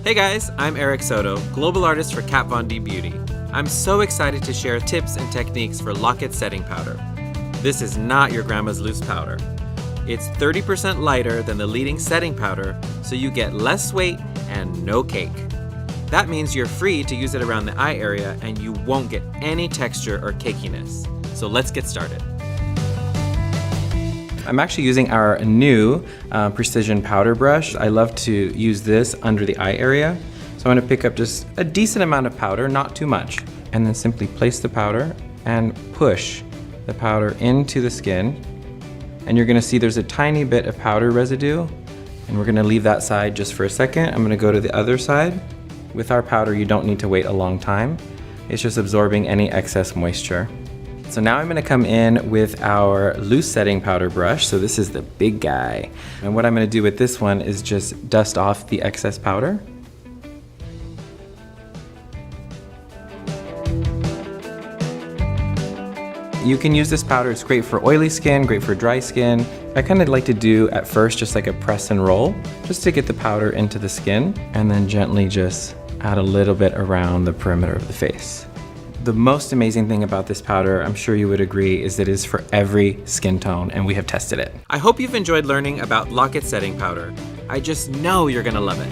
Hey guys, I'm Erik Soto, global artist for Kat Von D Beauty. I'm so excited to share tips and techniques for Lock-It setting powder. This is not your grandma's loose powder. It's 30% lighter than the leading setting powder, so you get less weight and no cake. That means you're free to use it around the eye area and you won't get any texture or cakiness. So let's get started. I'm actually using our new precision powder brush. I love to use this under the eye area. So I'm gonna pick up just a decent amount of powder, not too much, and then simply place the powder and push the powder into the skin. And you're gonna see there's a tiny bit of powder residue, and we're gonna leave that side just for a second. I'm gonna go to the other side. With our powder, you don't need to wait a long time. It's just absorbing any excess moisture. So now I'm gonna come in with our loose setting powder brush. So this is the big guy. And what I'm gonna do with this one is just dust off the excess powder. You can use this powder, it's great for oily skin, great for dry skin. I kind of like to do at first just like a press and roll, just to get the powder into the skin, and then gently just add a little bit around the perimeter of the face. The most amazing thing about this powder, I'm sure you would agree, is that it is for every skin tone, and we have tested it. I hope you've enjoyed learning about Lock-It setting powder. I just know you're gonna love it.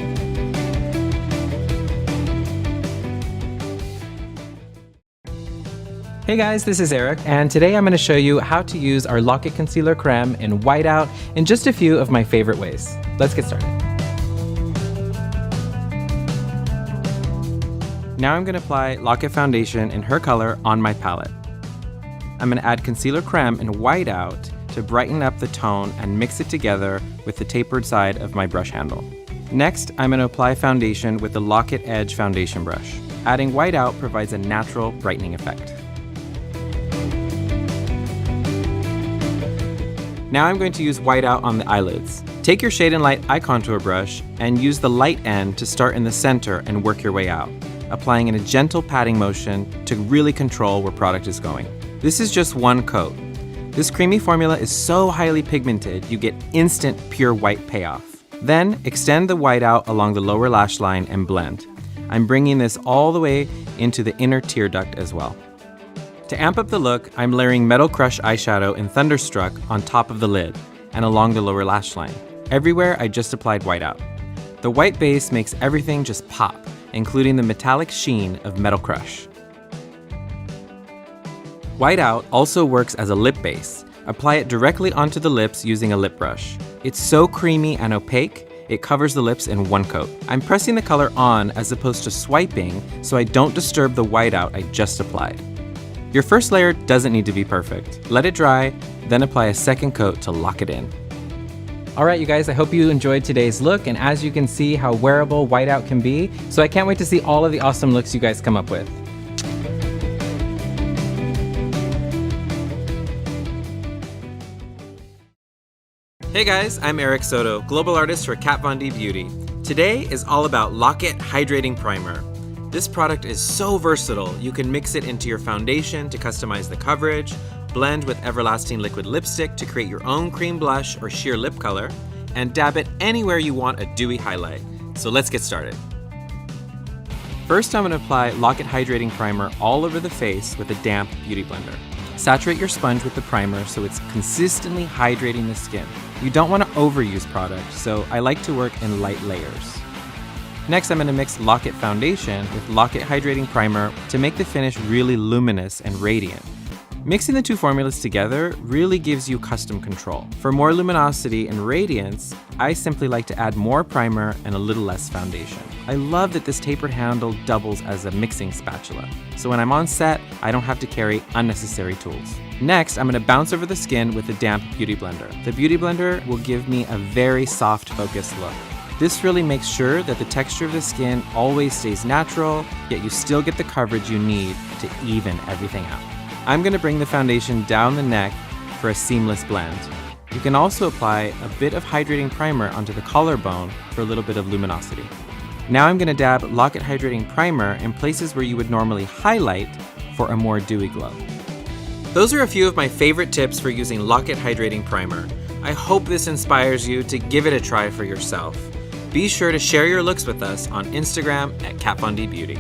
Hey guys, this is Erik, and today I'm going to show you how to use our Lock-It Concealer Crème in Whiteout in just a few of my favorite ways. Let's get started. Now I'm going to apply Lock-It Foundation in her color on my palette. I'm going to add Concealer Crème in Whiteout to brighten up the tone and mix it together with the tapered side of my brush handle. Next, I'm going to apply foundation with the Lock-It Edge foundation brush. Adding Whiteout provides a natural brightening effect. Now I'm going to use Whiteout on the eyelids. Take your Shade and Light eye contour brush and use the light end to start in the center and work your way out, applying in a gentle patting motion to really control where product is going. This is just one coat. This creamy formula is so highly pigmented, you get instant pure white payoff. Then extend the Whiteout along the lower lash line and blend. I'm bringing this all the way into the inner tear duct as well. To amp up the look, I'm layering Metal Crush eyeshadow in Thunderstruck on top of the lid and along the lower lash line. Everywhere, I just applied Whiteout. The white base makes everything just pop, including the metallic sheen of Metal Crush. Whiteout also works as a lip base. Apply it directly onto the lips using a lip brush. It's so creamy and opaque, it covers the lips in one coat. I'm pressing the color on as opposed to swiping so I don't disturb the Whiteout I just applied. Your first layer doesn't need to be perfect. Let it dry, then apply a second coat to lock it in. All right, you guys, I hope you enjoyed today's look, and as you can see how wearable Whiteout can be, so I can't wait to see all of the awesome looks you guys come up with. Hey guys, I'm Erik Soto, global artist for Kat Von D Beauty. Today is all about Lock-It Hydrating Primer. This product is so versatile, you can mix it into your foundation to customize the coverage, blend with Everlasting Liquid Lipstick to create your own cream blush or sheer lip color, and dab it anywhere you want a dewy highlight. So let's get started. First, I'm going to apply Lock-It Hydrating Primer all over the face with a damp beauty blender. Saturate your sponge with the primer so it's consistently hydrating the skin. You don't want to overuse product, so I like to work in light layers. Next, I'm going to mix Lock-It Foundation with Lock-It Hydrating Primer to make the finish really luminous and radiant. Mixing the two formulas together really gives you custom control. For more luminosity and radiance, I simply like to add more primer and a little less foundation. I love that this tapered handle doubles as a mixing spatula, so when I'm on set, I don't have to carry unnecessary tools. Next, I'm going to bounce over the skin with the damp beauty blender. The beauty blender will give me a very soft, focused look. This really makes sure that the texture of the skin always stays natural, yet you still get the coverage you need to even everything out. I'm going to bring the foundation down the neck for a seamless blend. You can also apply a bit of hydrating primer onto the collarbone for a little bit of luminosity. Now I'm going to dab Lock-It Hydrating Primer in places where you would normally highlight for a more dewy glow. Those are a few of my favorite tips for using Lock-It Hydrating Primer. I hope this inspires you to give it a try for yourself. Be sure to share your looks with us on Instagram at Kat Von D Beauty.